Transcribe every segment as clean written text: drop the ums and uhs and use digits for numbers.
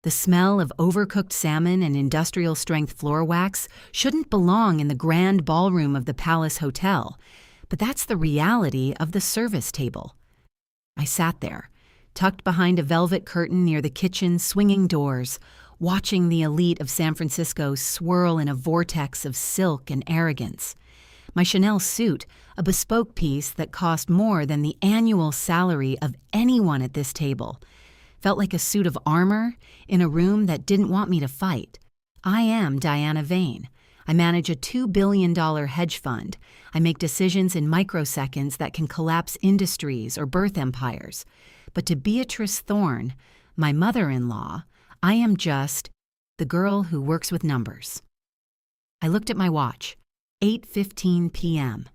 The smell of overcooked salmon and industrial-strength floor wax shouldn't belong in the grand ballroom of the Palace Hotel, but that's the reality of the service table. I sat there, tucked behind a velvet curtain near the kitchen's swinging doors, watching the elite of San Francisco swirl in a vortex of silk and arrogance. My Chanel suit, a bespoke piece that cost more than the annual salary of anyone at this table, felt like a suit of armor in a room that didn't want me to fight. I am Diana Vane. I manage a $2 billion hedge fund. I make decisions in microseconds that can collapse industries or birth empires. But to Beatrice Thorne, my mother-in-law, I am just the girl who works with numbers. I looked at my watch. 8:15 p.m.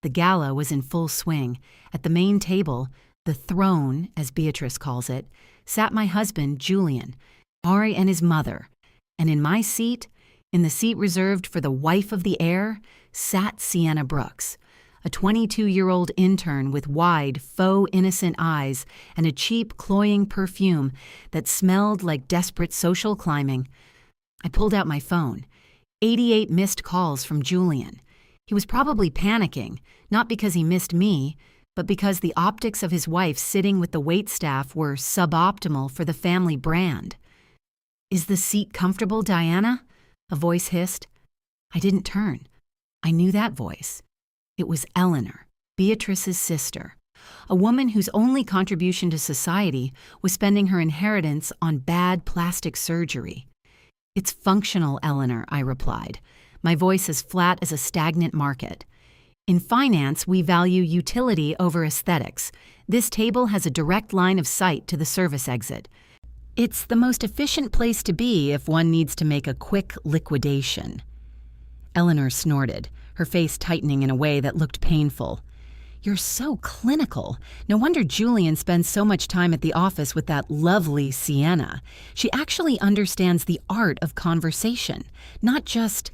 The gala was in full swing. At the main table, the throne, as Beatrice calls it, sat my husband, Julian, Ari and his mother, and in my seat, in the seat reserved for the wife of the heir, sat Sienna Brooks, a 22-year-old intern with wide, faux innocent eyes and a cheap, cloying perfume that smelled like desperate social climbing. I pulled out my phone. 88 missed calls from Julian. He was probably panicking, not because he missed me, but because the optics of his wife sitting with the waitstaff were suboptimal for the family brand. "Is the seat comfortable, Diana?" a voice hissed. I didn't turn. I knew that voice. It was Eleanor, Beatrice's sister, a woman whose only contribution to society was spending her inheritance on bad plastic surgery. "It's functional, Eleanor," I replied, my voice as flat as a stagnant market. "In finance, we value utility over aesthetics. This table has a direct line of sight to the service exit. It's the most efficient place to be if one needs to make a quick liquidation." Eleanor snorted, her face tightening in a way that looked painful. "You're so clinical. No wonder Julian spends so much time at the office with that lovely Sienna. She actually understands the art of conversation, not just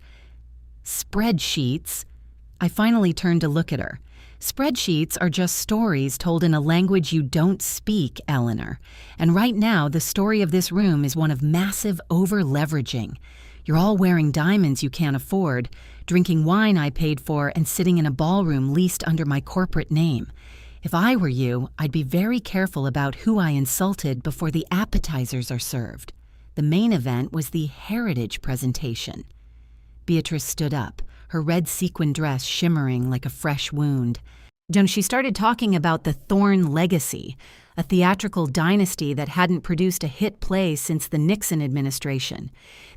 spreadsheets." I finally turned to look at her. "Spreadsheets are just stories told in a language you don't speak, Eleanor. And right now, the story of this room is one of massive over-leveraging. You're all wearing diamonds you can't afford, drinking wine I paid for, and sitting in a ballroom leased under my corporate name. If I were you, I'd be very careful about who I insulted before the appetizers are served." The main event was the heritage presentation. Beatrice stood up, her red sequin dress shimmering like a fresh wound. She started talking about the Thorne legacy, a theatrical dynasty that hadn't produced a hit play since the Nixon administration.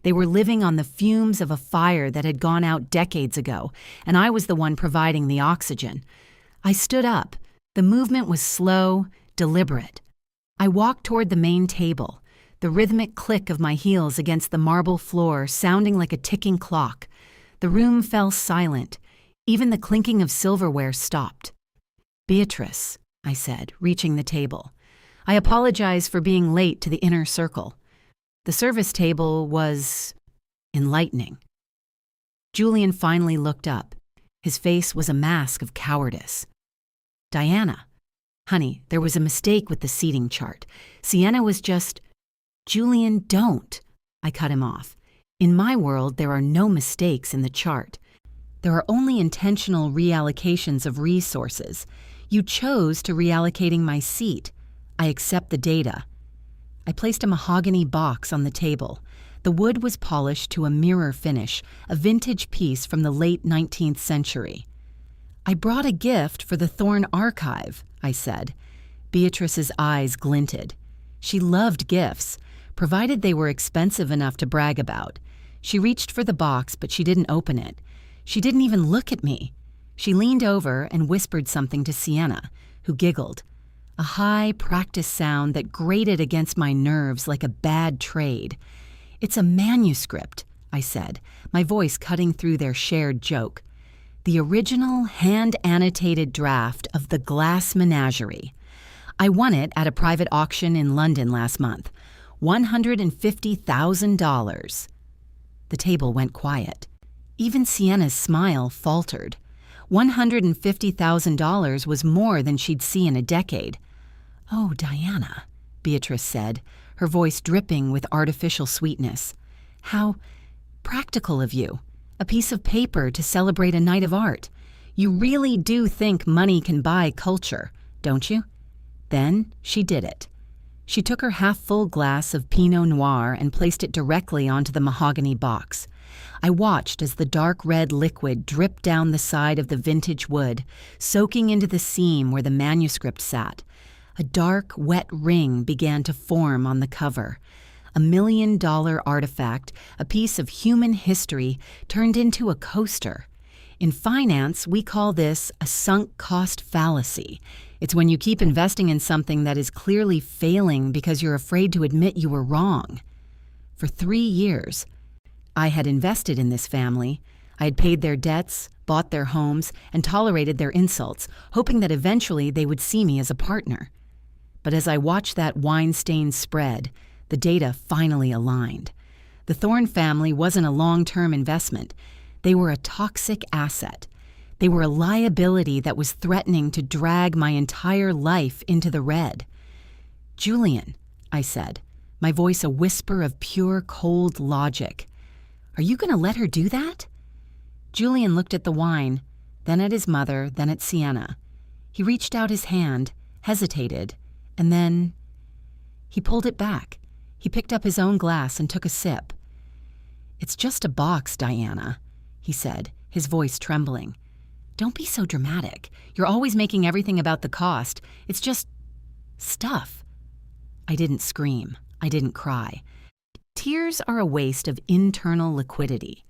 They were living on the fumes of a fire that had gone out decades ago, and I was the one providing the oxygen. I stood up. The movement was slow, deliberate. I walked toward the main table, the rhythmic click of my heels against the marble floor sounding like a ticking clock. The room fell silent. Even the clinking of silverware stopped. "Beatrice," I said, reaching the table. "I apologize for being late to the inner circle." The service table was enlightening. Julian finally looked up. His face was a mask of cowardice. "Diana, honey, there was a mistake with the seating chart. Sienna was just—" "Julian, don't," I cut him off. "In my world, there are no mistakes in the chart. There are only intentional reallocations of resources. You chose to reallocating my seat. I accept the data." I placed a mahogany box on the table. The wood was polished to a mirror finish, a vintage piece from the late 19th century. "I brought a gift for the Thorne archive," I said. Beatrice's eyes glinted. She loved gifts, provided they were expensive enough to brag about. She reached for the box, but she didn't open it. She didn't even look at me. She leaned over and whispered something to Sienna, who giggled. A high, practiced sound that grated against my nerves like a bad trade. "It's a manuscript," I said, my voice cutting through their shared joke. "The original hand-annotated draft of The Glass Menagerie. I won it at a private auction in London last month. $150,000. The table went quiet. Even Sienna's smile faltered. $150,000 was more than she'd see in a decade. "Oh, Diana," Beatrice said, her voice dripping with artificial sweetness. "How practical of you. A piece of paper to celebrate a night of art. You really do think money can buy culture, don't you?" Then she did it. She took her half-full glass of Pinot Noir and placed it directly onto the mahogany box. I watched as the dark red liquid dripped down the side of the vintage wood, soaking into the seam where the manuscript sat. A dark, wet ring began to form on the cover. $1 million artifact, a piece of human history, turned into a coaster. In finance, we call this a sunk cost fallacy. It's when you keep investing in something that is clearly failing because you're afraid to admit you were wrong. For 3 years, I had invested in this family. I had paid their debts, bought their homes, and tolerated their insults, hoping that eventually they would see me as a partner. But as I watched that wine-stain spread, the data finally aligned. The Thorne family wasn't a long-term investment. They were a toxic asset. They were a liability that was threatening to drag my entire life into the red. "Julian," I said, my voice a whisper of pure, cold logic. "Are you going to let her do that?" Julian looked at the wine, then at his mother, then at Sienna. He reached out his hand, hesitated, and then he pulled it back. He picked up his own glass and took a sip. "It's just a box, Diana," he said, his voice trembling. "Don't be so dramatic. You're always making everything about the cost. It's just stuff." I didn't scream. I didn't cry. Tears are a waste of internal liquidity.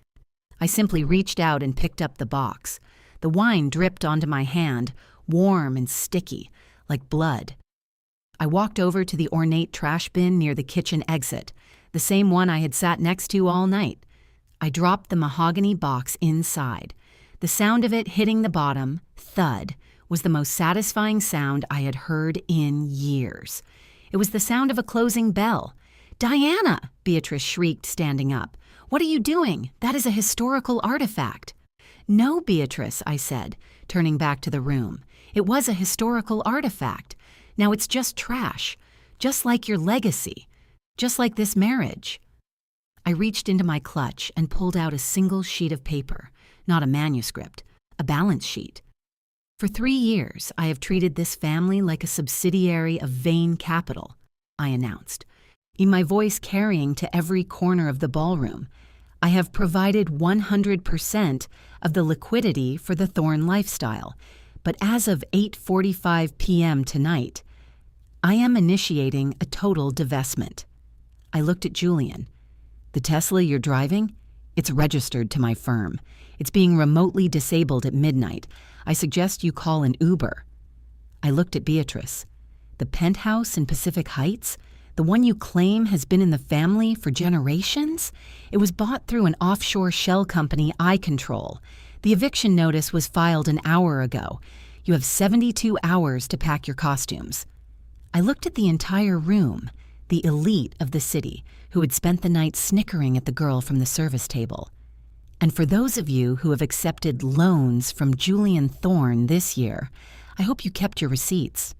I simply reached out and picked up the box. The wine dripped onto my hand, warm and sticky, like blood. I walked over to the ornate trash bin near the kitchen exit, the same one I had sat next to all night. I dropped the mahogany box inside. The sound of it hitting the bottom, thud, was the most satisfying sound I had heard in years. It was the sound of a closing bell. "Diana!" Beatrice shrieked, standing up. "What are you doing? That is a historical artifact." "No, Beatrice," I said, turning back to the room. "It was a historical artifact. Now it's just trash, just like your legacy, just like this marriage." I reached into my clutch and pulled out a single sheet of paper, not a manuscript, a balance sheet. "For 3 years, I have treated this family like a subsidiary of Vane Capital," I announced, in my voice carrying to every corner of the ballroom. "I have provided 100% of the liquidity for the Thorne lifestyle, but as of 8:45 p.m. tonight, I am initiating a total divestment." I looked at Julian. "The Tesla you're driving? It's registered to my firm. It's being remotely disabled at midnight. I suggest you call an Uber." I looked at Beatrice. "The penthouse in Pacific Heights? The one you claim has been in the family for generations? It was bought through an offshore shell company I control. The eviction notice was filed an hour ago. You have 72 hours to pack your costumes." I looked at the entire room, the elite of the city, who had spent the night snickering at the girl from the service table. "And for those of you who have accepted loans from Julian Thorne this year, I hope you kept your receipts.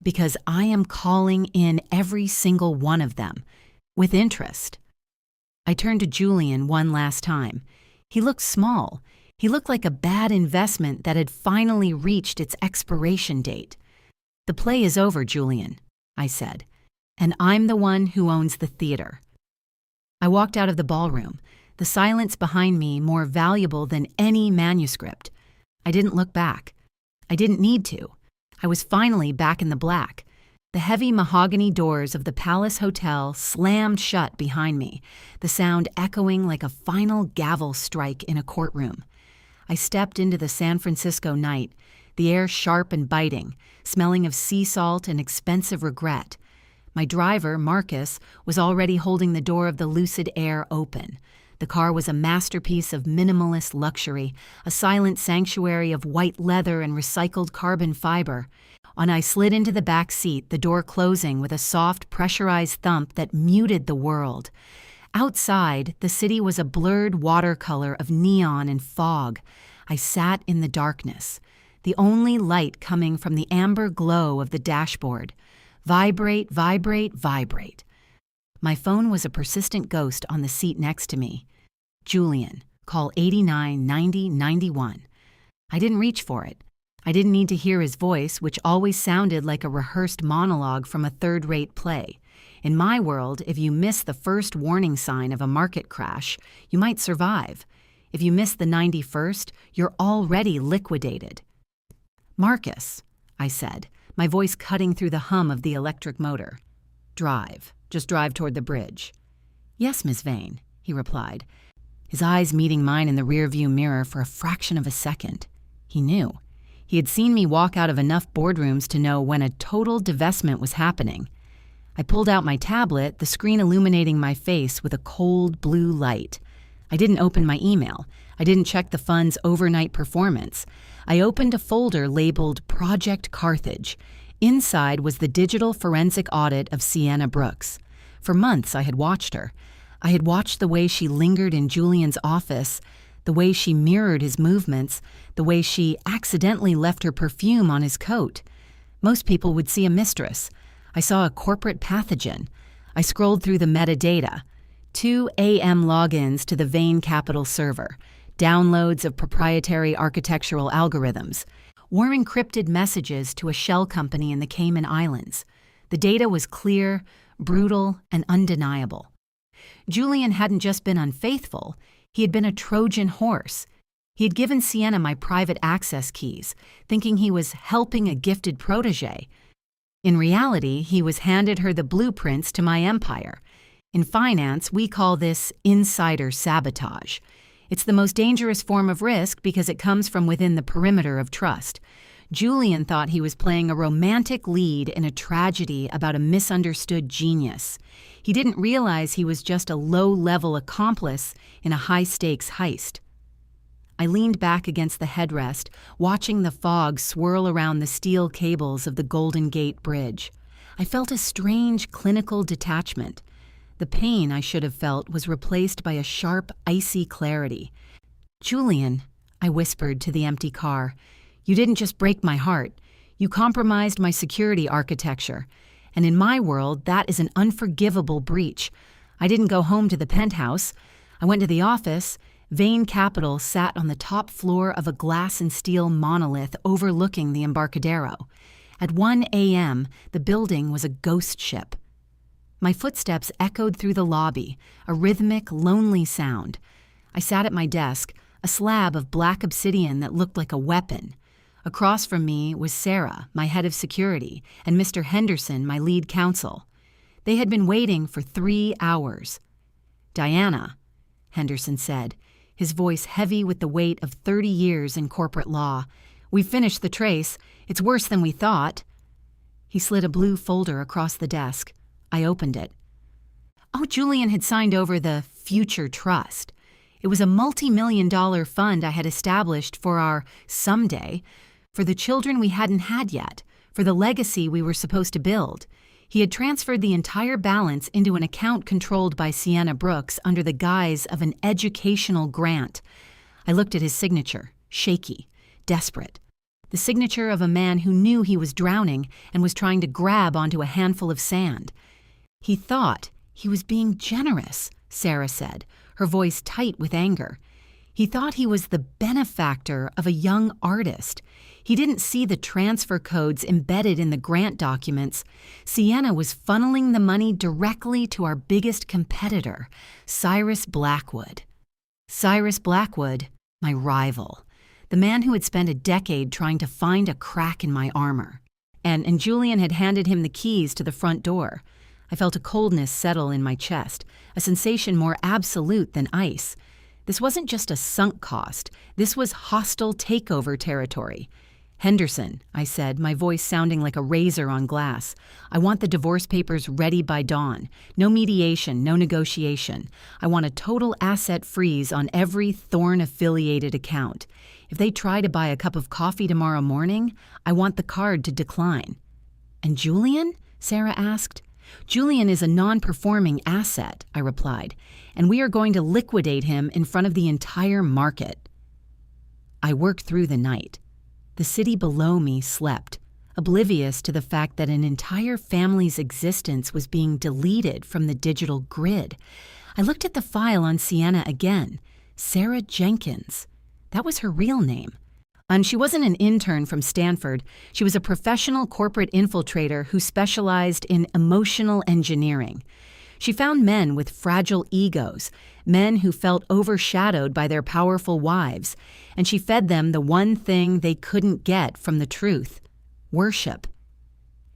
Because I am calling in every single one of them, with interest." I turned to Julian one last time. He looked small. He looked like a bad investment that had finally reached its expiration date. "The play is over, Julian," I said, "and I'm the one who owns the theater." I walked out of the ballroom, the silence behind me more valuable than any manuscript. I didn't look back. I didn't need to. I was finally back in the black. The heavy mahogany doors of the Palace Hotel slammed shut behind me, the sound echoing like a final gavel strike in a courtroom. I stepped into the San Francisco night, the air sharp and biting, smelling of sea salt and expensive regret. My driver, Marcus, was already holding the door of the Lucid Air open. The car was a masterpiece of minimalist luxury, a silent sanctuary of white leather and recycled carbon fiber. When I slid into the back seat, the door closing with a soft, pressurized thump that muted the world. Outside, the city was a blurred watercolor of neon and fog. I sat in the darkness, the only light coming from the amber glow of the dashboard. Vibrate, vibrate, vibrate. My phone was a persistent ghost on the seat next to me. Julian, call 899091. I didn't reach for it. I didn't need to hear his voice, which always sounded like a rehearsed monologue from a third-rate play. In my world, if you miss the first warning sign of a market crash, you might survive. If you miss the 91st, you're already liquidated. Marcus, I said, my voice cutting through the hum of the electric motor. Drive. Just drive toward the bridge. Yes, Miss Vane, he replied, his eyes meeting mine in the rearview mirror for a fraction of a second. He knew. He had seen me walk out of enough boardrooms to know when a total divestment was happening. I pulled out my tablet, the screen illuminating my face with a cold blue light. I didn't open my email. I didn't check the fund's overnight performance. I opened a folder labeled Project Carthage. Inside was the digital forensic audit of Sienna Brooks. For months I had watched her. I had watched the way she lingered in Julian's office, the way she mirrored his movements, the way she accidentally left her perfume on his coat. Most people would see a mistress. I saw a corporate pathogen. I scrolled through the metadata. 2 a.m. logins to the Vane Capital server, downloads of proprietary architectural algorithms, warm encrypted messages to a shell company in the Cayman Islands. The data was clear, brutal, and undeniable. Julian hadn't just been unfaithful, he had been a Trojan horse. He had given Sienna my private access keys, thinking he was helping a gifted protege. In reality, he was handed her the blueprints to my empire. In finance, we call this insider sabotage. It's the most dangerous form of risk because it comes from within the perimeter of trust. Julian thought he was playing a romantic lead in a tragedy about a misunderstood genius. He didn't realize he was just a low-level accomplice in a high-stakes heist. I leaned back against the headrest, watching the fog swirl around the steel cables of the Golden Gate Bridge. I felt a strange clinical detachment. The pain I should have felt was replaced by a sharp, icy clarity. "Julian," I whispered to the empty car, "you didn't just break my heart. You compromised my security architecture. And in my world, that is an unforgivable breach. I didn't go home to the penthouse. I went to the office. Vane Capital sat on the top floor of a glass and steel monolith overlooking the Embarcadero. At 1 a.m., the building was a ghost ship. My footsteps echoed through the lobby, a rhythmic, lonely sound. I sat at my desk, a slab of black obsidian that looked like a weapon. Across from me was Sarah, my head of security, and Mr. Henderson, my lead counsel. They had been waiting for 3 hours. "Diana," Henderson said, his voice heavy with the weight of 30 years in corporate law, "we've finished the trace. It's worse than we thought." He slid a blue folder across the desk. I opened it. Oh, Julian had signed over the Future Trust. It was a multi-million-dollar fund I had established for our someday, for the children we hadn't had yet, for the legacy we were supposed to build. He had transferred the entire balance into an account controlled by Sienna Brooks under the guise of an educational grant. I looked at his signature, shaky, desperate. The signature of a man who knew he was drowning and was trying to grab onto a handful of sand. "He thought he was being generous," Sarah said, her voice tight with anger. "He thought he was the benefactor of a young artist. He didn't see the transfer codes embedded in the grant documents. Sienna was funneling the money directly to our biggest competitor, Cyrus Blackwood. Cyrus Blackwood, my rival, the man who had spent a decade trying to find a crack in my armor. And Julian had handed him the keys to the front door. I felt a coldness settle in my chest, a sensation more absolute than ice. This wasn't just a sunk cost. This was hostile takeover territory. "Henderson," I said, my voice sounding like a razor on glass, "I want the divorce papers ready by dawn. No mediation, no negotiation. I want a total asset freeze on every Thorne-affiliated account. If they try to buy a cup of coffee tomorrow morning, I want the card to decline." "And Julian?" Sarah asked. "Julian is a non-performing asset," I replied, "and we are going to liquidate him in front of the entire market." I worked through the night. The city below me slept. oblivious to the fact that an entire family's existence was being deleted from the digital grid. I looked at the file on Sienna again. Sarah Jenkins. That was her real name. And she wasn't an intern from Stanford. She was a professional corporate infiltrator who specialized in emotional engineering. She found men with fragile egos, men who felt overshadowed by their powerful wives, and she fed them the one thing they couldn't get from the truth: worship.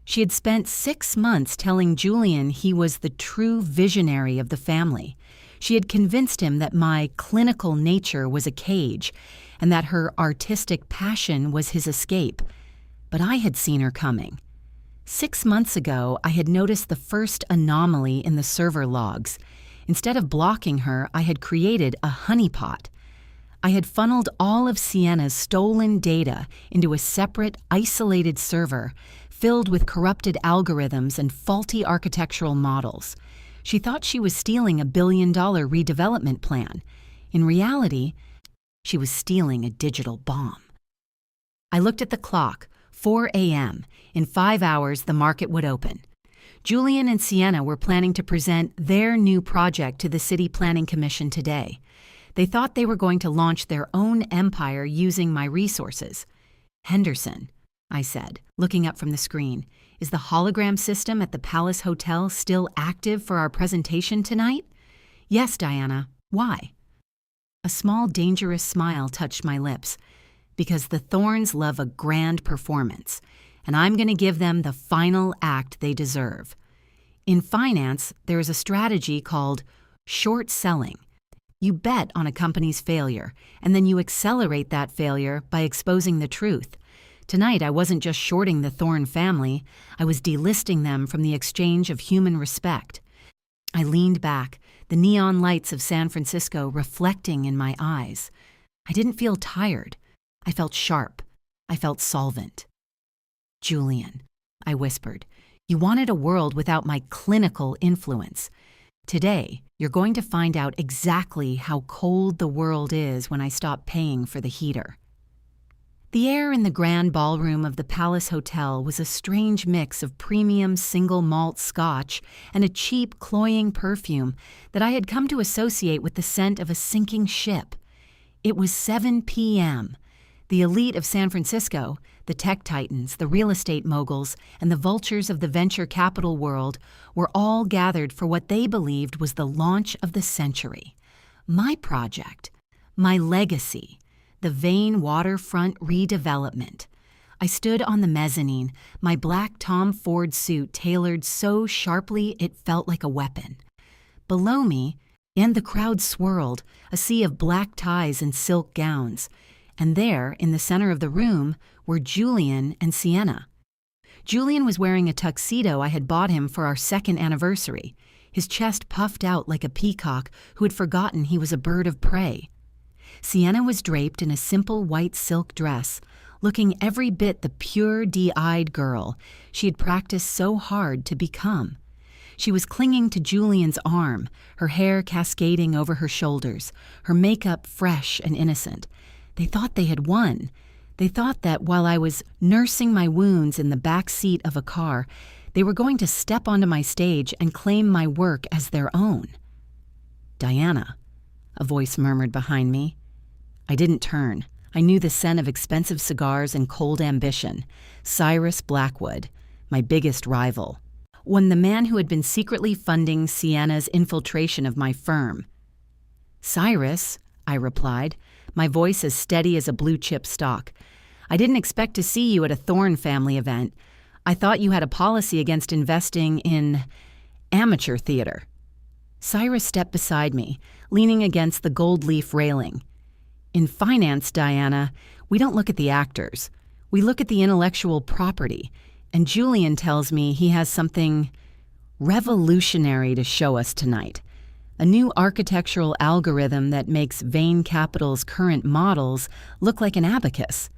She had spent 6 months telling Julian he was the true visionary of the family. She had convinced him that my clinical nature was a cage and that her artistic passion was his escape. But I had seen her coming. 6 months ago, I had noticed the first anomaly in the server logs. Instead of blocking her, I had created a honeypot. I had funneled all of Sienna's stolen data into a separate, isolated server filled with corrupted algorithms and faulty architectural models. She thought she was stealing a billion-dollar redevelopment plan. In reality, she was stealing a digital bomb. I looked at the clock, 4 a.m. In 5 hours, the market would open. Julian and Sienna were planning to present their new project to the City Planning Commission today. They thought they were going to launch their own empire using my resources. "Henderson," I said, looking up from the screen, "is the hologram system at the Palace Hotel still active for our presentation tonight?" "Yes, Diana. Why?" A small, dangerous smile touched my lips. "Because the Thorns love a grand performance, and I'm going to give them the final act they deserve. In finance, there is a strategy called short selling. You bet on a company's failure, and then you accelerate that failure by exposing the truth. Tonight, I wasn't just shorting the Thorn family, I was delisting them from the exchange of human respect." I leaned back, the neon lights of San Francisco reflecting in my eyes. I didn't feel tired. I felt sharp. I felt solvent. "Julian," I whispered, "you wanted a world without my clinical influence. Today, you're going to find out exactly how cold the world is when I stop paying for the heater." The air in the grand ballroom of the Palace Hotel was a strange mix of premium single malt scotch and a cheap, cloying perfume that I had come to associate with the scent of a sinking ship. It was 7 p.m. The elite of San Francisco, the tech titans, the real estate moguls, and the vultures of the venture capital world were all gathered for what they believed was the launch of the century. My project, my legacy, the Vane waterfront redevelopment. I stood on the mezzanine, my black Tom Ford suit tailored so sharply it felt like a weapon. Below me, and the crowd swirled, a sea of black ties and silk gowns. And there, in the center of the room, were Julian and Sienna. Julian was wearing a tuxedo I had bought him for our 2nd anniversary, his chest puffed out like a peacock who had forgotten he was a bird of prey. Sienna was draped in a simple white silk dress, looking every bit the pure, de-eyed girl she had practiced so hard to become. She was clinging to Julian's arm, her hair cascading over her shoulders, her makeup fresh and innocent. They thought they had won. They thought that while I was nursing my wounds in the back seat of a car, they were going to step onto my stage and claim my work as their own. "Diana," a voice murmured behind me. I didn't turn. I knew the scent of expensive cigars and cold ambition. Cyrus Blackwood, my biggest rival. The man who had been secretly funding Sienna's infiltration of my firm. "Cyrus," I replied, my voice as steady as a blue-chip stock. "I didn't expect to see you at a Thorn family event. I thought you had a policy against investing in amateur theater." Cyrus stepped beside me, leaning against the gold leaf railing. "In finance, Diana, we don't look at the actors. We look at the intellectual property, and Julian tells me he has something revolutionary to show us tonight. A new architectural algorithm that makes Vane Capital's current models look like an abacus."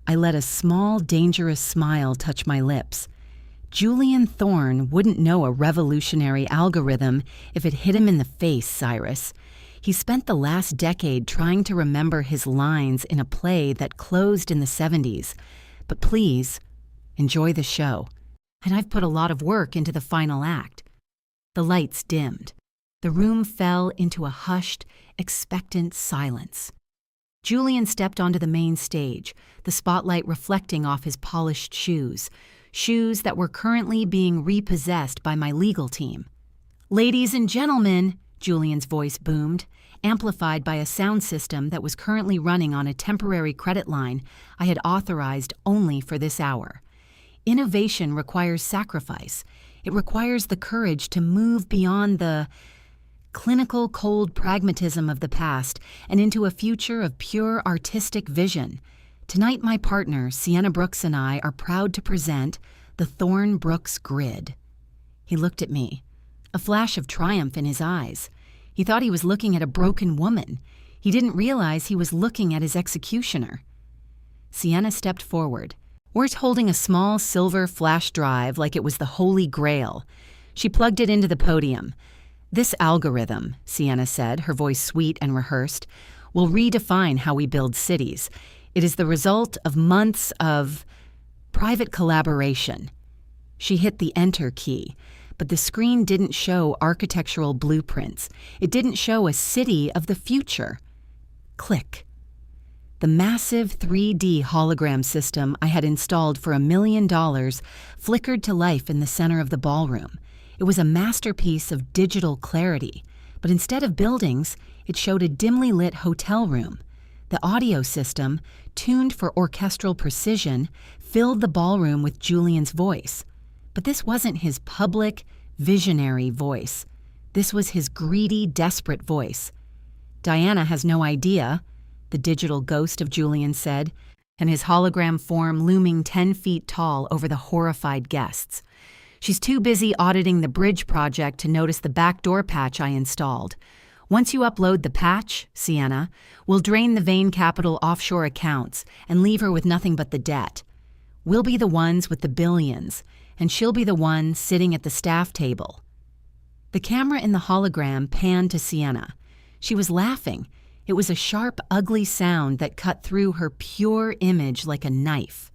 I let a small, dangerous smile touch my lips. Julian Thorn wouldn't know a revolutionary algorithm if it hit him in the face, Cyrus. He spent the last decade trying to remember his lines in a play that closed in the 70s. But please, Enjoy the show. And I've put a lot of work into the final act." The lights dimmed. The room fell into a hushed, expectant silence. Julian stepped onto the main stage, the spotlight reflecting off his polished shoes that were currently being repossessed by my legal team. "Ladies and gentlemen," Julian's voice boomed, amplified by a sound system that was currently running on a temporary credit line I had authorized only for this hour. Innovation requires sacrifice. It requires the courage to move beyond the clinical cold pragmatism of the past and into a future of pure artistic vision. Tonight my partner, Sienna Brooks, and I are proud to present the Thorne Brooks Grid. He looked at me, a flash of triumph in his eyes. He thought he was looking at a broken woman. He didn't realize he was looking at his executioner. Sienna stepped forward. We're holding a small silver flash drive like it was the Holy Grail. She plugged it into the podium. "This algorithm," Sienna said, her voice sweet and rehearsed, "will redefine how we build cities. It is the result of months of private collaboration." She hit the enter key, but the screen didn't show architectural blueprints. It didn't show a city of the future. Click. The massive 3D hologram system I had installed for $1 million flickered to life in the center of the ballroom. It was a masterpiece of digital clarity, but instead of buildings, it showed a dimly lit hotel room. The audio system, tuned for orchestral precision, filled the ballroom with Julian's voice. But this wasn't his public, visionary voice. This was his greedy, desperate voice. "Diana has no idea," the digital ghost of Julian said, and his hologram form looming 10 feet tall over the horrified guests. "She's too busy auditing the bridge project to notice the backdoor patch I installed. Once you upload the patch, Sienna, we'll drain the Vane Capital offshore accounts and leave her with nothing but the debt. We'll be the ones with the billions, and she'll be the one sitting at the staff table." The camera in the hologram panned to Sienna. She was laughing. It was a sharp, ugly sound that cut through her pure image like a knife.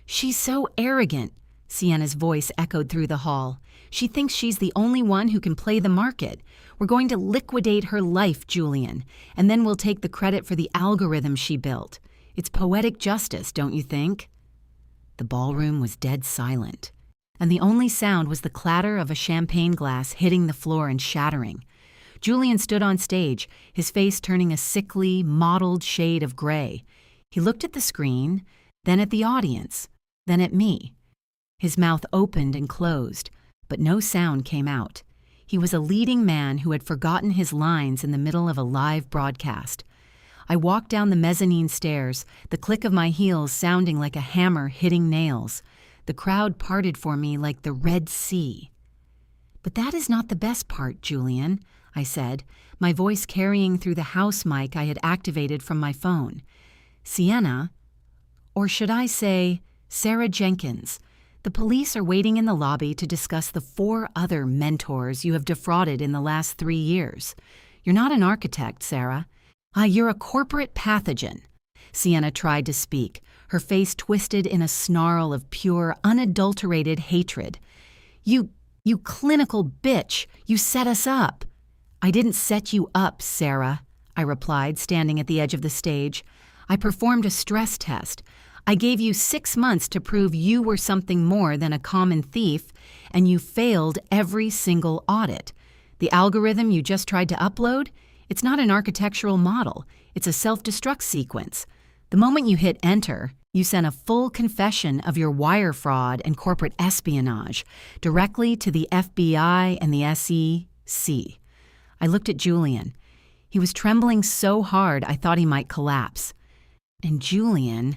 "She's so arrogant," Sienna's voice echoed through the hall. "She thinks she's the only one who can play the market. We're going to liquidate her life, Julian, and then we'll take the credit for the algorithm she built. It's poetic justice, don't you think?" The ballroom was dead silent, and the only sound was the clatter of a champagne glass hitting the floor and shattering. Julian stood on stage, his face turning a sickly, mottled shade of gray. He looked at the screen, then at the audience, then at me. His mouth opened and closed, but no sound came out. He was a leading man who had forgotten his lines in the middle of a live broadcast. I walked down the mezzanine stairs, the click of my heels sounding like a hammer hitting nails. The crowd parted for me like the Red Sea. "But that is not the best part, Julian," I said, my voice carrying through the house mic I had activated from my phone. "Sienna, or should I say Sarah Jenkins, the police are waiting in the lobby to discuss the 4 other mentors you have defrauded in the last 3 years. You're not an architect, Sarah. You're a corporate pathogen." Sienna tried to speak, her face twisted in a snarl of pure, unadulterated hatred. You clinical bitch, you set us up." "I didn't set you up, Sarah," I replied, standing at the edge of the stage. "I performed a stress test. I gave you 6 months to prove you were something more than a common thief, and you failed every single audit. The algorithm you just tried to upload, it's not an architectural model. It's a self-destruct sequence. The moment you hit enter, you sent a full confession of your wire fraud and corporate espionage directly to the FBI and the SEC. I looked at Julian. He was trembling so hard I thought he might collapse. "And Julian,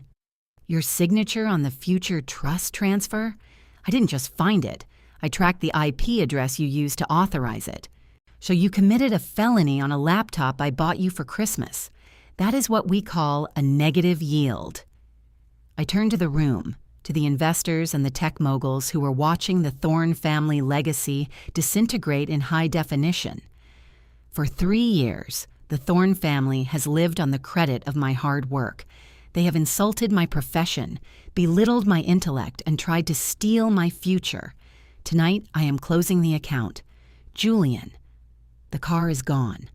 your signature on the future trust transfer? I didn't just find it. I tracked the IP address you used to authorize it. So you committed a felony on a laptop I bought you for Christmas. That is what we call a negative yield." I turned to the room, to the investors and the tech moguls who were watching the Thorne family legacy disintegrate in high definition. For 3 years, the Thorne family has lived on the credit of my hard work. They have insulted my profession, belittled my intellect, and tried to steal my future. Tonight, I am closing the account. Julian, the car is gone.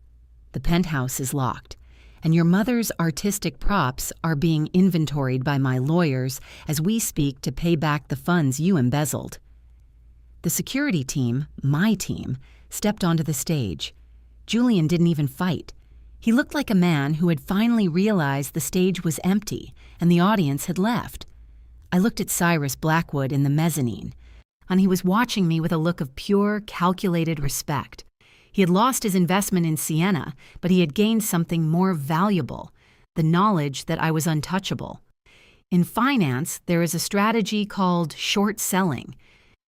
The penthouse is locked. And your mother's artistic props are being inventoried by my lawyers as we speak to pay back the funds you embezzled. The security team, my team, stepped onto the stage. Julian didn't even fight. He looked like a man who had finally realized the stage was empty and the audience had left. I looked at Cyrus Blackwood in the mezzanine, and he was watching me with a look of pure, calculated respect. He had lost his investment in Sienna, but he had gained something more valuable, the knowledge that I was untouchable. In finance, there is a strategy called short selling.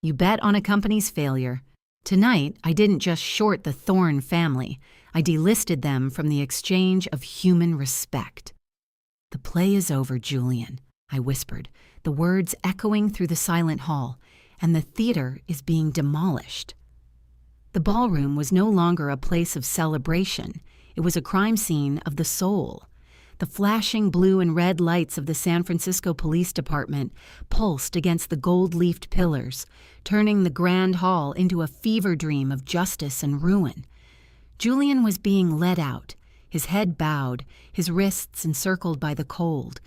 You bet on a company's failure. Tonight, I didn't just short the Thorne family. I delisted them from the exchange of human respect. "The play is over, Julian," I whispered, the words echoing through the silent hall, "and the theater is being demolished." The ballroom was no longer a place of celebration. It was a crime scene of the soul. The flashing blue and red lights of the San Francisco Police Department pulsed against the gold-leafed pillars, turning the grand hall into a fever dream of justice and ruin. Julian was being led out, his head bowed, his wrists encircled by the cold,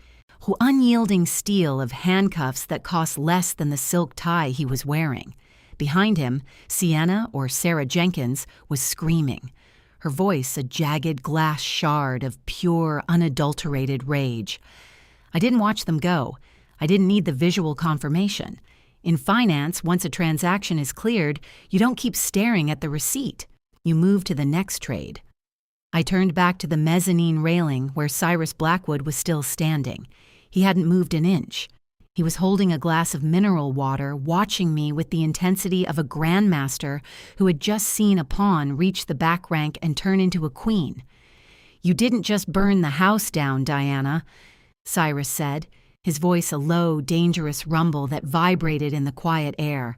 unyielding steel of handcuffs that cost less than the silk tie he was wearing. Behind him, Sienna, or Sarah Jenkins, was screaming, her voice a jagged glass shard of pure, unadulterated rage. I didn't watch them go. I didn't need the visual confirmation. In finance, once a transaction is cleared, you don't keep staring at the receipt. You move to the next trade. I turned back to the mezzanine railing where Cyrus Blackwood was still standing. He hadn't moved an inch. He was holding a glass of mineral water, watching me with the intensity of a grandmaster who had just seen a pawn reach the back rank and turn into a queen. "You didn't just burn the house down, Diana," Cyrus said, his voice a low, dangerous rumble that vibrated in the quiet air.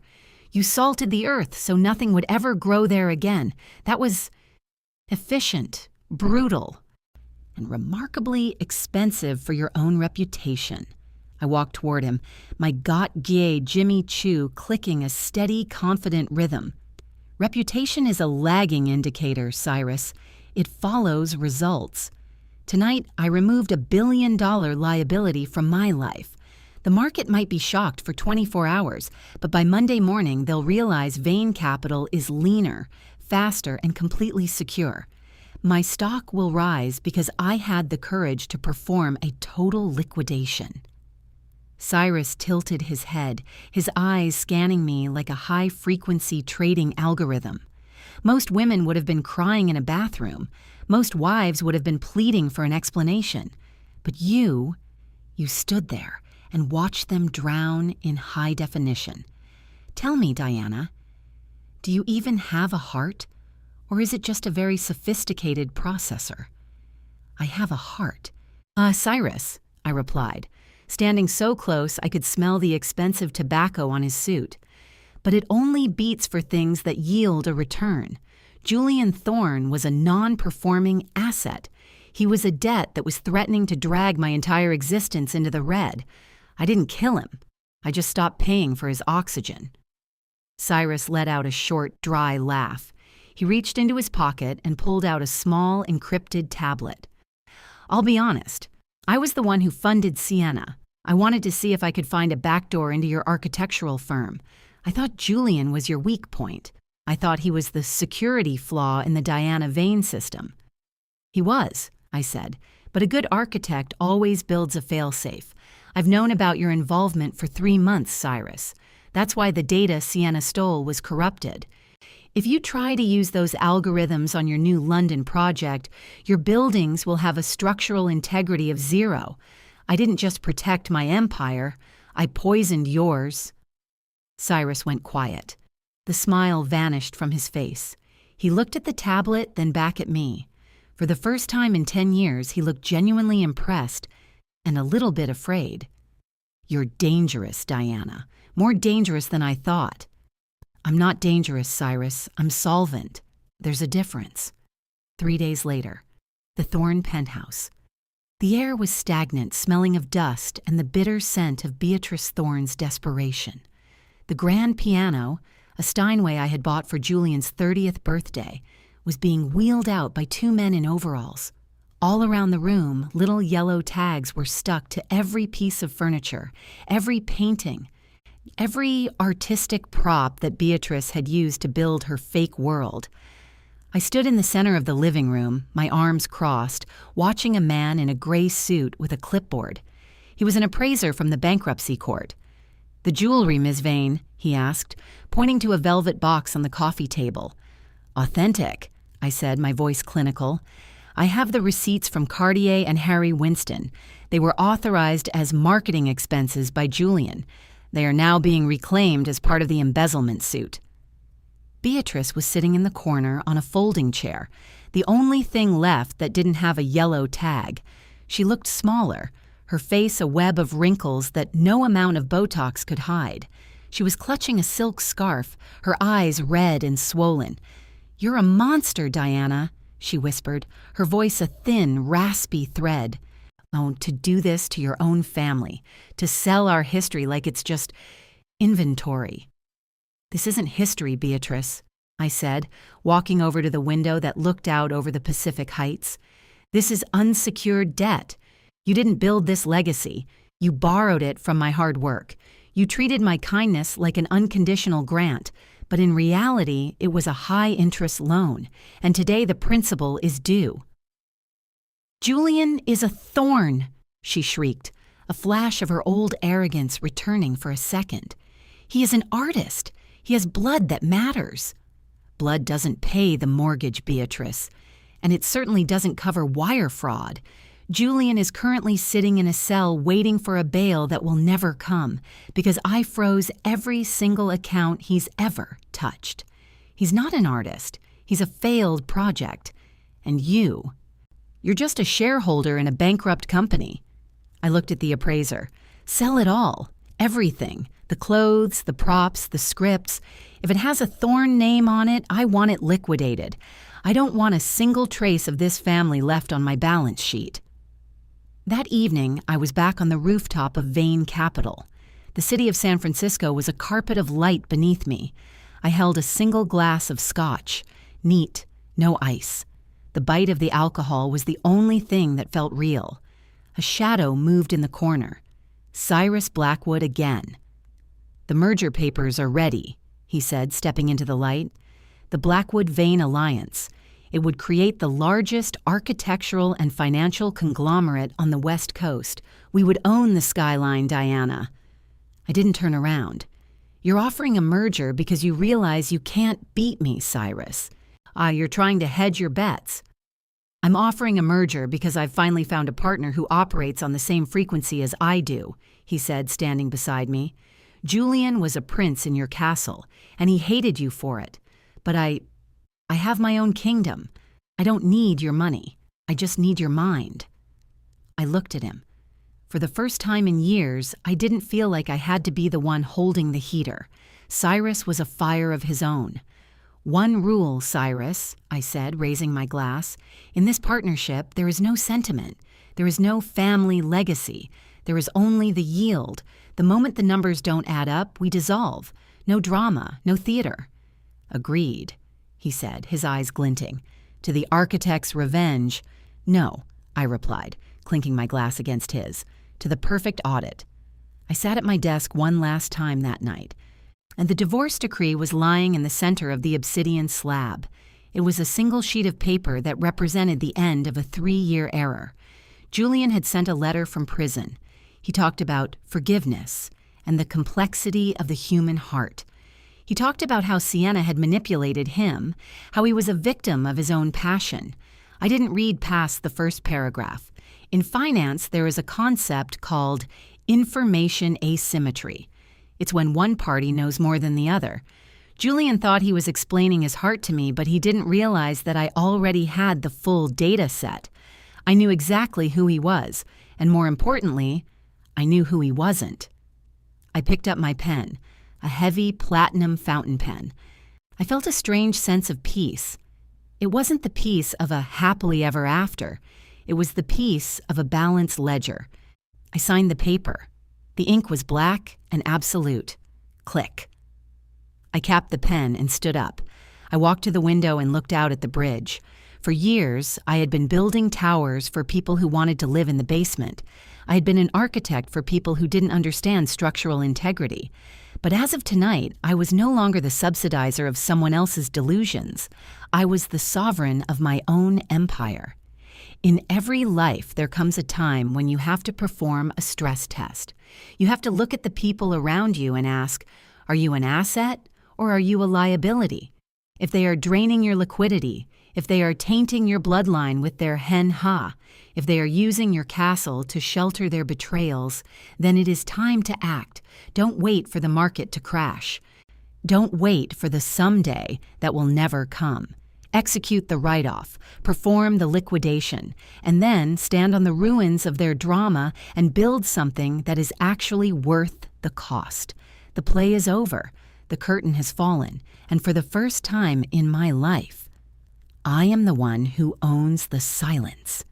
"You salted the earth so nothing would ever grow there again. That was efficient, brutal, and remarkably expensive for your own reputation." I walked toward him, my got-gay Jimmy Choo clicking a steady, confident rhythm. Reputation is a lagging indicator, Cyrus. It follows results. Tonight, I removed $1 billion liability from my life. The market might be shocked for 24 hours, but by Monday morning, they'll realize Vane Capital is leaner, faster, and completely secure. My stock will rise because I had the courage to perform a total liquidation. Cyrus tilted his head, his eyes scanning me like a high-frequency trading algorithm. Most women would have been crying in a bathroom. Most wives would have been pleading for an explanation. But you stood there and watched them drown in high definition. Tell me, Diana, do you even have a heart? Or is it just a very sophisticated processor? I have a heart. Cyrus, I replied, standing so close I could smell the expensive tobacco on his suit. But it only beats for things that yield a return. Julian Thorne was a non-performing asset. He was a debt that was threatening to drag my entire existence into the red. I didn't kill him. I just stopped paying for his oxygen. Cyrus let out a short, dry laugh. He reached into his pocket and pulled out a small, encrypted tablet. "I'll be honest. I was the one who funded Sienna. I wanted to see if I could find a backdoor into your architectural firm. I thought Julian was your weak point. I thought he was the security flaw in the Diana Vane system." "He was," I said, "but a good architect always builds a failsafe. I've known about your involvement for 3 months, Cyrus. That's why the data Sienna stole was corrupted. If you try to use those algorithms on your new London project, your buildings will have a structural integrity of 0. I didn't just protect my empire, I poisoned yours." Cyrus went quiet. The smile vanished from his face. He looked at the tablet, then back at me. For the first time in 10 years, he looked genuinely impressed and a little bit afraid. "You're dangerous, Diana. More dangerous than I thought." "I'm not dangerous, Cyrus. I'm solvent. There's a difference." 3 days later, the Thorne penthouse. The air was stagnant, smelling of dust and the bitter scent of Beatrice Thorne's desperation. The grand piano, a Steinway I had bought for Julian's 30th birthday, was being wheeled out by two men in overalls. All around the room, little yellow tags were stuck to every piece of furniture, every painting, every artistic prop that Beatrice had used to build her fake world. I stood in the center of the living room, my arms crossed, watching a man in a gray suit with a clipboard. He was an appraiser from the bankruptcy court. "The jewelry, Ms. Vane?" he asked, pointing to a velvet box on the coffee table. "Authentic," I said, my voice clinical. "I have the receipts from Cartier and Harry Winston. They were authorized as marketing expenses by Julian. They are now being reclaimed as part of the embezzlement suit." Beatrice was sitting in the corner on a folding chair, the only thing left that didn't have a yellow tag. She looked smaller, her face a web of wrinkles that no amount of Botox could hide. She was clutching a silk scarf, her eyes red and swollen. "You're a monster, Diana," she whispered, her voice a thin, raspy thread. "Oh, to do this to your own family, to sell our history like it's just inventory." "This isn't history, Beatrice," I said, walking over to the window that looked out over the Pacific Heights. "This is unsecured debt. You didn't build this legacy. You borrowed it from my hard work. You treated my kindness like an unconditional grant, but in reality, it was a high-interest loan, and today the principal is due." "Julian is a thorn," she shrieked, a flash of her old arrogance returning for a second. "He is an artist. He has blood that matters." "Blood doesn't pay the mortgage, Beatrice, and it certainly doesn't cover wire fraud. Julian is currently sitting in a cell waiting for a bail that will never come because I froze every single account he's ever touched. He's not an artist. He's a failed project. And you're just a shareholder in a bankrupt company." I looked at the appraiser. "Sell it all. Everything. The clothes, the props, the scripts. If it has a Thorne name on it, I want it liquidated. I don't want a single trace of this family left on my balance sheet." That evening, I was back on the rooftop of Vane Capital. The city of San Francisco was a carpet of light beneath me. I held a single glass of scotch, neat, no ice. The bite of the alcohol was the only thing that felt real. A shadow moved in the corner. Cyrus Blackwood again. "The merger papers are ready," he said, stepping into the light. "The Blackwood-Vane Alliance. It would create the largest architectural and financial conglomerate on the West Coast. We would own the skyline, Diana." I didn't turn around. "You're offering a merger because you realize you can't beat me, Cyrus. You're trying to hedge your bets." "I'm offering a merger because I've finally found a partner who operates on the same frequency as I do," he said, standing beside me. "Julian was a prince in your castle, and he hated you for it. But I have my own kingdom. I don't need your money. I just need your mind." I looked at him. For the first time in years, I didn't feel like I had to be the one holding the heater. Cyrus was a fire of his own. "One rule, Cyrus," I said, raising my glass. "In this partnership, there is no sentiment. There is no family legacy. There is only the yield. The moment the numbers don't add up, we dissolve. No drama, no theater." "Agreed," he said, his eyes glinting. "To the architect's revenge." "No," I replied, clinking my glass against his. "To the perfect audit." I sat at my desk one last time that night, and the divorce decree was lying in the center of the obsidian slab. It was a single sheet of paper that represented the end of a 3-year era. Julian had sent a letter from prison. He talked about forgiveness and the complexity of the human heart. He talked about how Sienna had manipulated him, how he was a victim of his own passion. I didn't read past the first paragraph. In finance, there is a concept called information asymmetry. It's when one party knows more than the other. Julian thought he was explaining his heart to me, but he didn't realize that I already had the full data set. I knew exactly who he was, and more importantly, I knew who he wasn't. I picked up my pen, a heavy platinum fountain pen. I felt a strange sense of peace. It wasn't the peace of a happily ever after. It was the piece of a balanced ledger. I signed the paper. The ink was black and absolute. Click. I capped the pen and stood up. I walked to the window and looked out at the bridge. For years, I had been building towers for people who wanted to live in the basement. I had been an architect for people who didn't understand structural integrity. But as of tonight, I was no longer the subsidizer of someone else's delusions. I was the sovereign of my own empire. In every life, there comes a time when you have to perform a stress test. You have to look at the people around you and ask, are you an asset or are you a liability? If they are draining your liquidity, if they are tainting your bloodline with their hen-ha, if they are using your castle to shelter their betrayals, then it is time to act. Don't wait for the market to crash. Don't wait for the someday that will never come. Execute the write-off, perform the liquidation, and then stand on the ruins of their drama and build something that is actually worth the cost. The play is over. The curtain has fallen, and for the first time in my life, I am the one who owns the silence.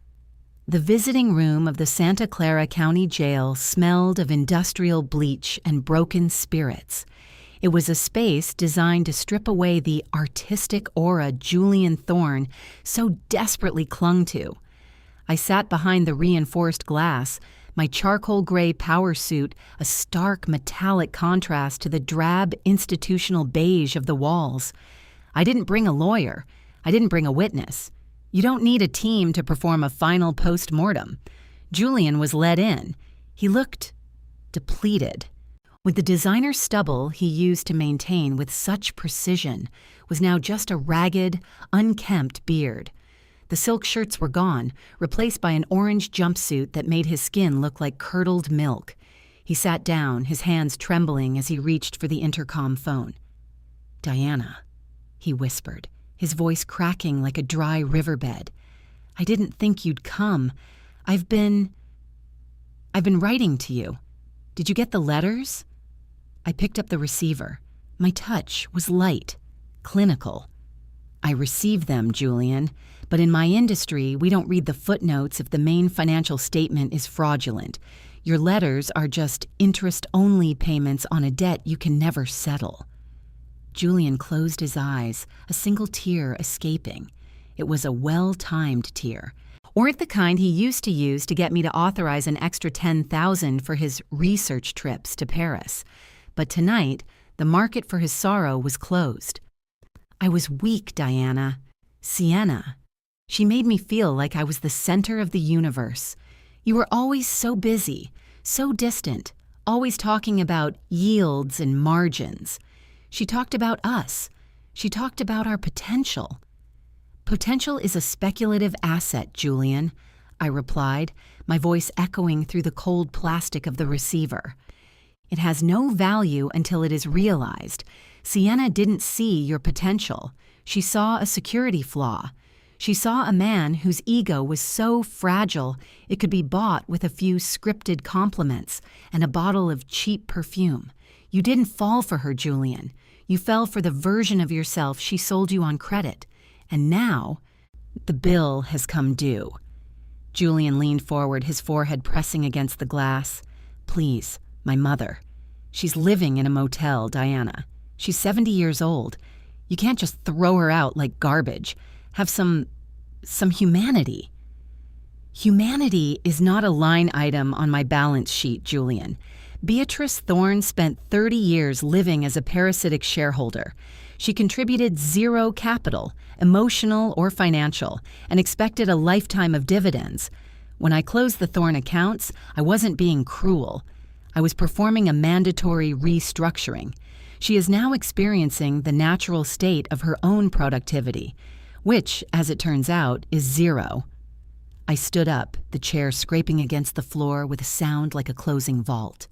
The visiting room of the Santa Clara County Jail smelled of industrial bleach and broken spirits. It was a space designed to strip away the artistic aura Julian Thorne so desperately clung to. I sat behind the reinforced glass, my charcoal gray power suit a stark metallic contrast to the drab institutional beige of the walls. I didn't bring a lawyer. I didn't bring a witness. You don't need a team to perform a final post-mortem. Julian was let in. He looked depleted. With the designer stubble he used to maintain with such precision was now just a ragged, unkempt beard. The silk shirts were gone, replaced by an orange jumpsuit that made his skin look like curdled milk. He sat down, his hands trembling as he reached for the intercom phone. "Diana," he whispered, his voice cracking like a dry riverbed. "I didn't think you'd come. I've been writing to you. Did you get the letters?" I picked up the receiver. My touch was light, clinical. "I received them, Julian, but in my industry, we don't read the footnotes if the main financial statement is fraudulent. Your letters are just interest-only payments on a debt you can never settle." Julian closed his eyes, a single tear escaping. It was a well-timed tear. Or the kind he used to use to get me to authorize an extra $10,000 for his research trips to Paris. But tonight, the market for his sorrow was closed. I was weak, Diana. Sienna. She made me feel like I was the center of the universe. You were always so busy, so distant, always talking about yields and margins. She talked about us. She talked about our potential. "Potential is a speculative asset, Julian," I replied, my voice echoing through the cold plastic of the receiver. "It has no value until it is realized. Sienna didn't see your potential. She saw a security flaw. She saw a man whose ego was so fragile it could be bought with a few scripted compliments and a bottle of cheap perfume. You didn't fall for her, Julian. You fell for the version of yourself she sold you on credit. And now, the bill has come due." Julian leaned forward, his forehead pressing against the glass. "Please, my mother. She's living in a motel, Diana. She's 70 years old. You can't just throw her out like garbage. Have some humanity." "Humanity is not a line item on my balance sheet, Julian. Beatrice Thorne spent 30 years living as a parasitic shareholder. She contributed zero capital, emotional or financial, and expected a lifetime of dividends. When I closed the Thorne accounts, I wasn't being cruel. I was performing a mandatory restructuring. She is now experiencing the natural state of her own productivity, which, as it turns out, is zero." I stood up, the chair scraping against the floor with a sound like a closing vault.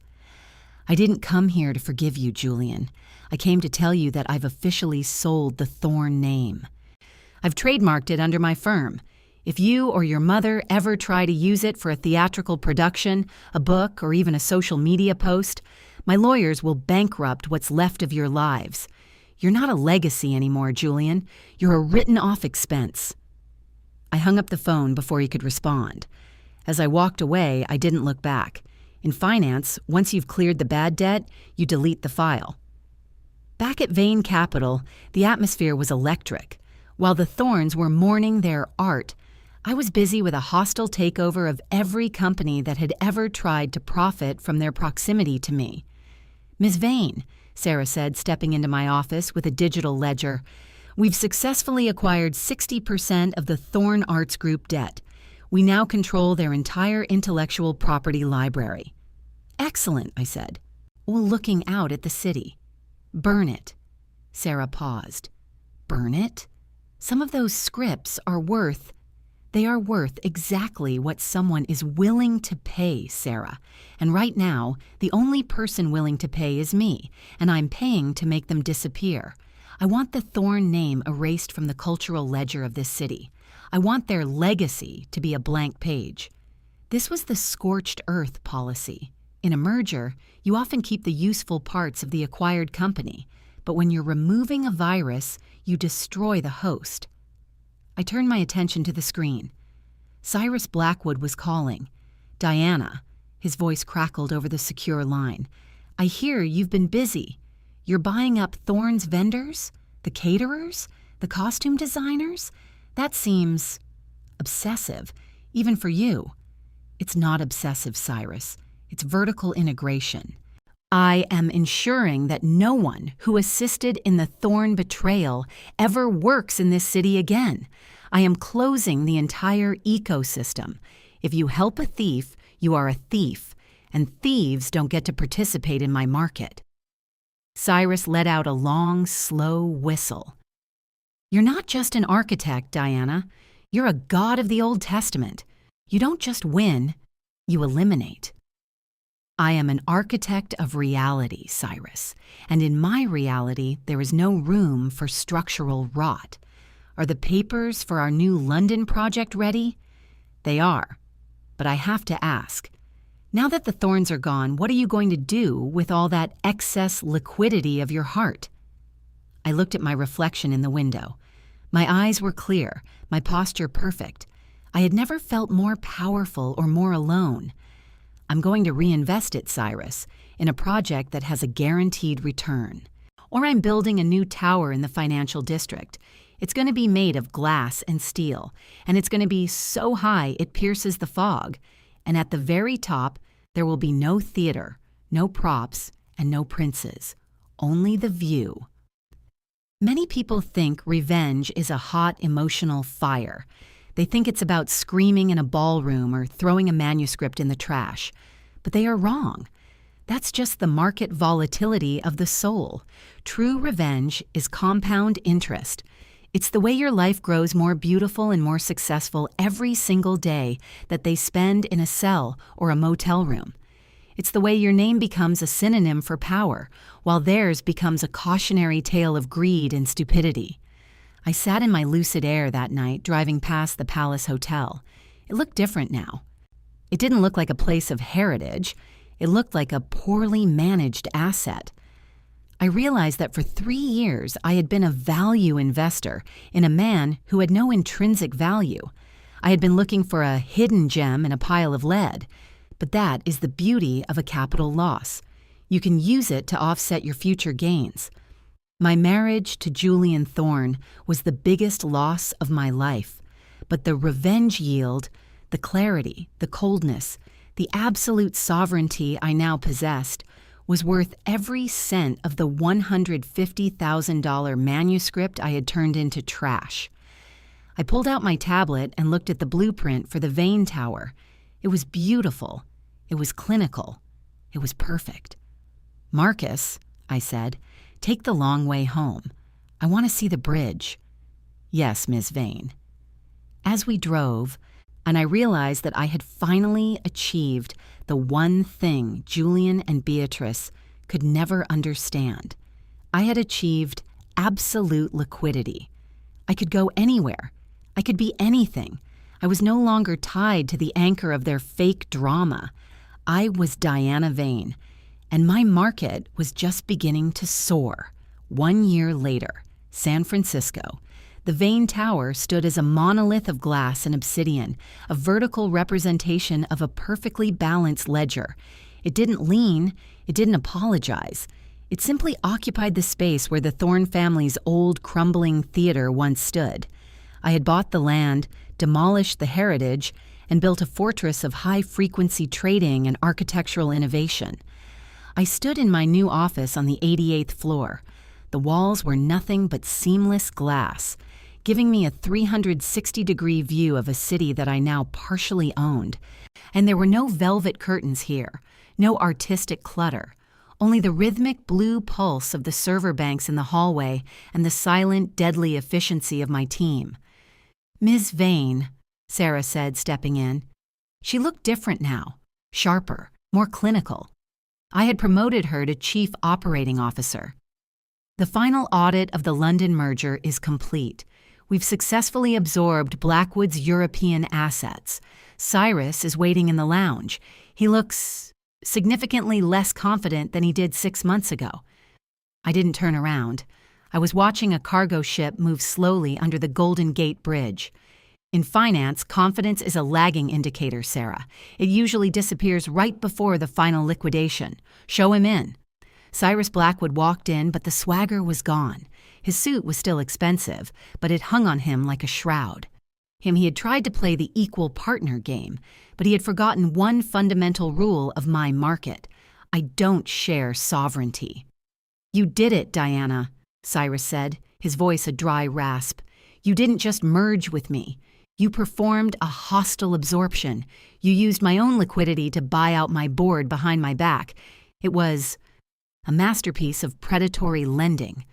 "I didn't come here to forgive you, Julian. I came to tell you that I've officially sold the Thorne name. I've trademarked it under my firm. If you or your mother ever try to use it for a theatrical production, a book, or even a social media post, my lawyers will bankrupt what's left of your lives. You're not a legacy anymore, Julian. You're a written-off expense." I hung up the phone before he could respond. As I walked away, I didn't look back. In finance, once you've cleared the bad debt, you delete the file. Back at Vane Capital, the atmosphere was electric. While the Thorns were mourning their art, I was busy with a hostile takeover of every company that had ever tried to profit from their proximity to me. "Ms. Vane," Sarah said, stepping into my office with a digital ledger, "we've successfully acquired 60% of the Thorn Arts Group debt. We now control their entire intellectual property library." "Excellent," I said, while looking out at the city. "Burn it." Sarah paused. "Burn it? Some of those scripts are worth... They are worth exactly what someone is willing to pay, Sarah. And right now, the only person willing to pay is me, and I'm paying to make them disappear. I want the Thorn name erased from the cultural ledger of this city. I want their legacy to be a blank page." This was the scorched earth policy. In a merger, you often keep the useful parts of the acquired company, but when you're removing a virus, you destroy the host. I turned my attention to the screen. Cyrus Blackwood was calling. "Diana," his voice crackled over the secure line, "I hear you've been busy. You're buying up Thorn's vendors? The caterers? The costume designers? That seems obsessive, even for you." "It's not obsessive, Cyrus. It's vertical integration. I am ensuring that no one who assisted in the Thorn betrayal ever works in this city again. I am closing the entire ecosystem. If you help a thief, you are a thief, and thieves don't get to participate in my market." Cyrus let out a long, slow whistle. "You're not just an architect, Diana. You're a god of the Old Testament. You don't just win, you eliminate." "I am an architect of reality, Cyrus, and in my reality there is no room for structural rot. Are the papers for our new London project ready?" "They are. But I have to ask, now that the Thorns are gone, what are you going to do with all that excess liquidity of your heart?" I looked at my reflection in the window. My eyes were clear, my posture perfect. I had never felt more powerful or more alone. "I'm going to reinvest it, Cyrus, in a project that has a guaranteed return. Or I'm building a new tower in the financial district. It's going to be made of glass and steel, and it's going to be so high it pierces the fog. And at the very top, there will be no theater, no props, and no princes. Only the view." Many people think revenge is a hot, emotional fire. They think it's about screaming in a ballroom or throwing a manuscript in the trash. But they are wrong. That's just the market volatility of the soul. True revenge is compound interest. It's the way your life grows more beautiful and more successful every single day that they spend in a cell or a motel room. It's the way your name becomes a synonym for power, while theirs becomes a cautionary tale of greed and stupidity. I sat in my lucid air that night, driving past the Palace Hotel. It looked different now. It didn't look like a place of heritage. It looked like a poorly managed asset. I realized that for 3 years I had been a value investor in a man who had no intrinsic value. I had been looking for a hidden gem in a pile of lead. But that is the beauty of a capital loss. You can use it to offset your future gains. My marriage to Julian Thorn was the biggest loss of my life, but the revenge yield, the clarity, the coldness, the absolute sovereignty I now possessed was worth every cent of the $150,000 manuscript I had turned into trash. I pulled out my tablet and looked at the blueprint for the Vane Tower. It was beautiful. It was clinical. It was perfect. "Marcus," I said, "take the long way home. I want to see the bridge." "Yes, Miss Vane." As we drove, and I realized that I had finally achieved the one thing Julian and Beatrice could never understand. I had achieved absolute liquidity. I could go anywhere. I could be anything. I was no longer tied to the anchor of their fake drama. I was Diana Vane, and my market was just beginning to soar. 1 year later, San Francisco, The Vane Tower stood as a monolith of glass and obsidian, a vertical representation of a perfectly balanced ledger. It didn't lean, it didn't apologize. It simply occupied the space where the Thorne family's old, crumbling theater once stood. I had bought the land, demolished the heritage, and built a fortress of high-frequency trading and architectural innovation. I stood in my new office on the 88th floor. The walls were nothing but seamless glass, giving me a 360-degree view of a city that I now partially owned. And there were no velvet curtains here, no artistic clutter, only the rhythmic blue pulse of the server banks in the hallway and the silent, deadly efficiency of my team. "Ms. Vane," Sarah said, stepping in. She looked different now, sharper, more clinical. I had promoted her to Chief Operating Officer. "The final audit of the London merger is complete. We've successfully absorbed Blackwood's European assets. Cyrus is waiting in the lounge. He looks significantly less confident than he did 6 months ago." I didn't turn around. I was watching a cargo ship move slowly under the Golden Gate Bridge. In finance, confidence is a lagging indicator, Sarah. It usually disappears right before the final liquidation. "Show him in." Cyrus Blackwood walked in, but the swagger was gone. His suit was still expensive, but it hung on him like a shroud. He had tried to play the equal partner game, but he had forgotten one fundamental rule of my market. I don't share sovereignty. "You did it, Diana," Cyrus said, his voice a dry rasp. "You didn't just merge with me. You performed a hostile absorption. You used my own liquidity to buy out my board behind my back. It was a masterpiece of predatory lending."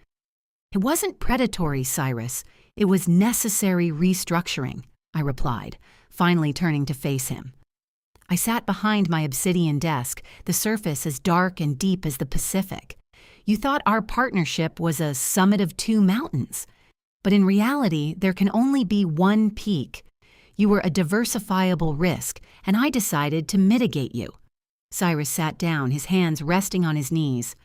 "It wasn't predatory, Cyrus. It was necessary restructuring," I replied, finally turning to face him. I sat behind my obsidian desk, the surface as dark and deep as the Pacific. "You thought our partnership was a summit of 2 mountains. But in reality, there can only be one peak. You were a diversifiable risk, and I decided to mitigate you." Cyrus sat down, his hands resting on his knees.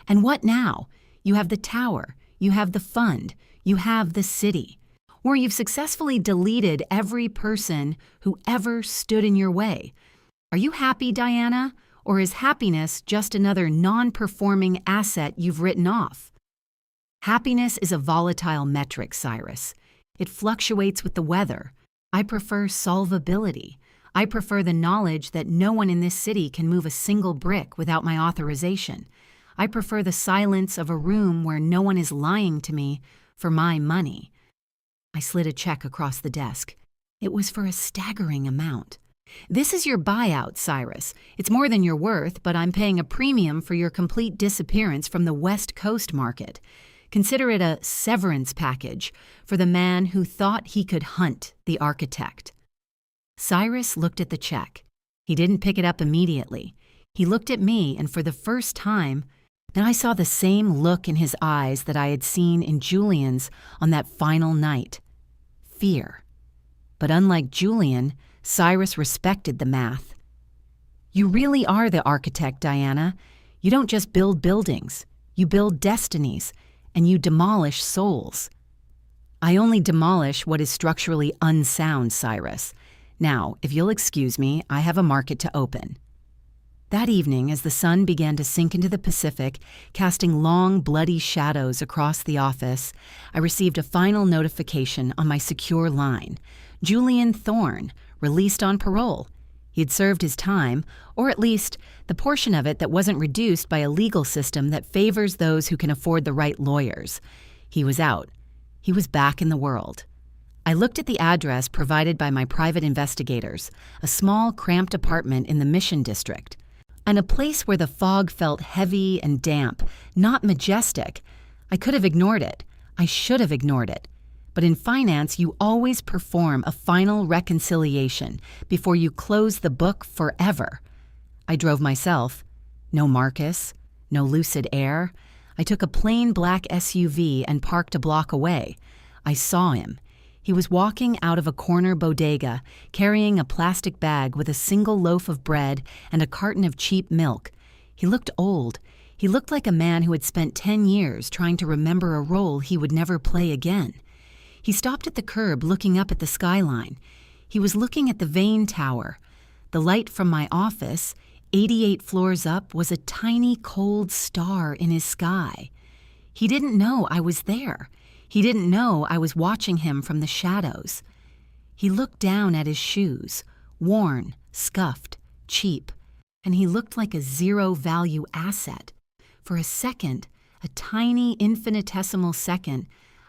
"And what now? You have the tower, you have the fund, you have the city. Or you've successfully deleted every person who ever stood in your way. Are you happy, Diana? Or is happiness just another non-performing asset you've written off?" "Happiness is a volatile metric, Cyrus. It fluctuates with the weather. I prefer solvability. I prefer the knowledge that no one in this city can move a single brick without my authorization. I prefer the silence of a room where no one is lying to me for my money." I slid a check across the desk. It was for a staggering amount. "This is your buyout, Cyrus. It's more than you're worth, but I'm paying a premium for your complete disappearance from the West Coast market. Consider it a severance package for the man who thought he could hunt the architect." Cyrus looked at the check. He didn't pick it up immediately. He looked at me, and for the first time, then I saw the same look in his eyes that I had seen in Julian's on that final night. Fear. But unlike Julian, Cyrus respected the math. "You really are the architect, Diana. You don't just build buildings. You build destinies, and you demolish souls." "I only demolish what is structurally unsound, Cyrus. Now, if you'll excuse me, I have a market to open." That evening, as the sun began to sink into the Pacific, casting long, bloody shadows across the office, I received a final notification on my secure line. Julian Thorne, released on parole. He had served his time, or at least the portion of it that wasn't reduced by a legal system that favors those who can afford the right lawyers. He was out. He was back in the world. I looked at the address provided by my private investigators, a small, cramped apartment in the Mission District, and a place where the fog felt heavy and damp, not majestic. I could have ignored it. I should have ignored it. But in finance, you always perform a final reconciliation before you close the book forever. I drove myself. No Marcus, no Lucid Air. I took a plain black SUV and parked a block away. I saw him. He was walking out of a corner bodega, carrying a plastic bag with a single loaf of bread and a carton of cheap milk. He looked old. He looked like a man who had spent 10 years trying to remember a role he would never play again. He stopped at the curb looking up at the skyline. He was looking at the Vane Tower. The light from my office, 88 floors up, was a tiny cold star in his sky. He didn't know I was there. He didn't know I was watching him from the shadows. He looked down at his shoes, worn, scuffed, cheap, and he looked like a zero-value asset. For a second, a tiny infinitesimal second,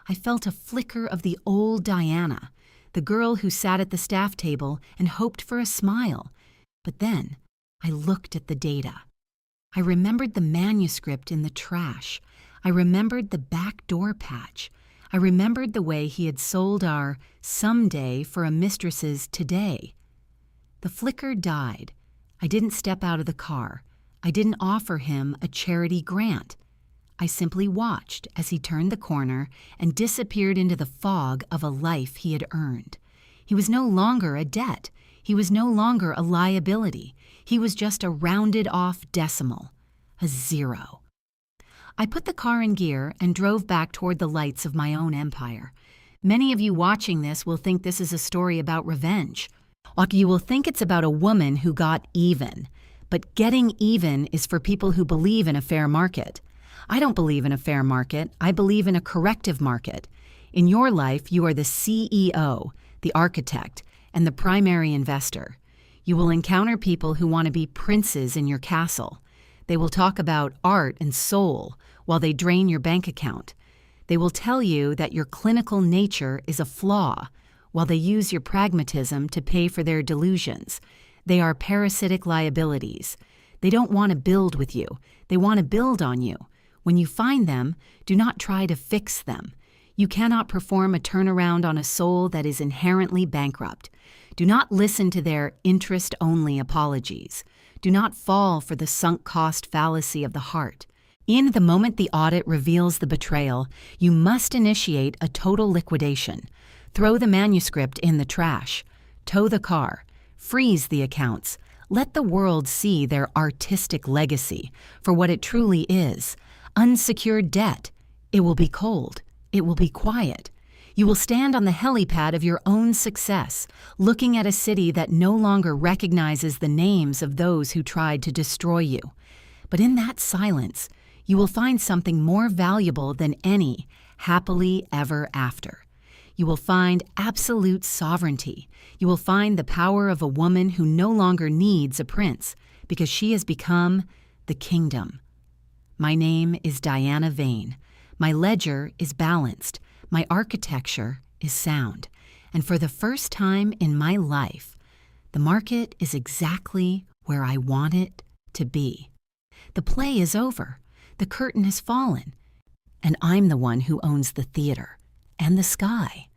I felt a flicker of the old Diana, the girl who sat at the staff table and hoped for a smile. But then, I looked at the data. I remembered the manuscript in the trash. I remembered the back door patch. I remembered the way he had sold our someday for a mistress's today. The flicker died. I didn't step out of the car. I didn't offer him a charity grant. I simply watched as he turned the corner and disappeared into the fog of a life he had earned. He was no longer a debt. He was no longer a liability. He was just a rounded-off decimal, a zero. I put the car in gear and drove back toward the lights of my own empire. Many of you watching this will think this is a story about revenge. You will think it's about a woman who got even. But getting even is for people who believe in a fair market. I don't believe in a fair market. I believe in a corrective market. In your life, you are the CEO, the architect, and the primary investor. You will encounter people who want to be princes in your castle. They will talk about art and soul while they drain your bank account. They will tell you that your clinical nature is a flaw while they use your pragmatism to pay for their delusions. They are parasitic liabilities. They don't want to build with you. They want to build on you. When you find them, do not try to fix them. You cannot perform a turnaround on a soul that is inherently bankrupt. Do not listen to their interest-only apologies. Do not fall for the sunk cost fallacy of the heart. In the moment the audit reveals the betrayal, you must initiate a total liquidation. Throw the manuscript in the trash. Tow the car. Freeze the accounts. Let the world see their artistic legacy for what it truly is. Unsecured debt. It will be cold. It will be quiet. You will stand on the helipad of your own success, looking at a city that no longer recognizes the names of those who tried to destroy you. But in that silence, you will find something more valuable than any happily ever after. You will find absolute sovereignty. You will find the power of a woman who no longer needs a prince because she has become the kingdom. My name is Diana Vane. My ledger is balanced. My architecture is sound. And for the first time in my life, the market is exactly where I want it to be. The play is over. The curtain has fallen. And I'm the one who owns the theater and the sky.